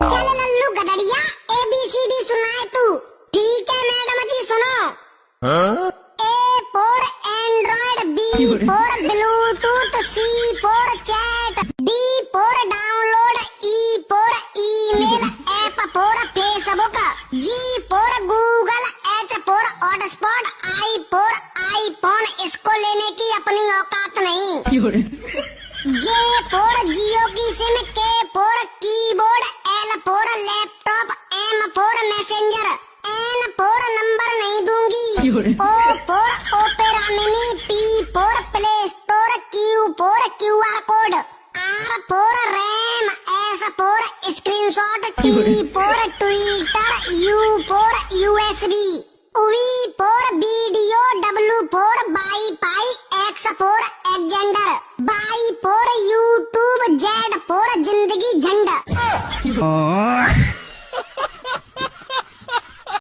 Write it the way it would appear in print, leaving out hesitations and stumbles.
चल लल्लू गदड़िया ABCD सुनाए तू। ठीक है मैडम जी सुनो। A for Android, B for Bluetooth, C for chat, D for download, E for email, F for Facebook, G for Google, H for hotspot, I for iPhone। इसको लेने की अपनी औकात नहीं। J for जियो की SIM, K for keyboard, L for laptop, M for messenger, N for number नहीं दूंगी, O for opera mini, P for play store, Q for QR code, R for RAM, S for screenshot, T for Twitter, U for USB, V for video, W for wifi, X for एक्जेंडर, Y for YouTube, Z for जिंदगी झंडा।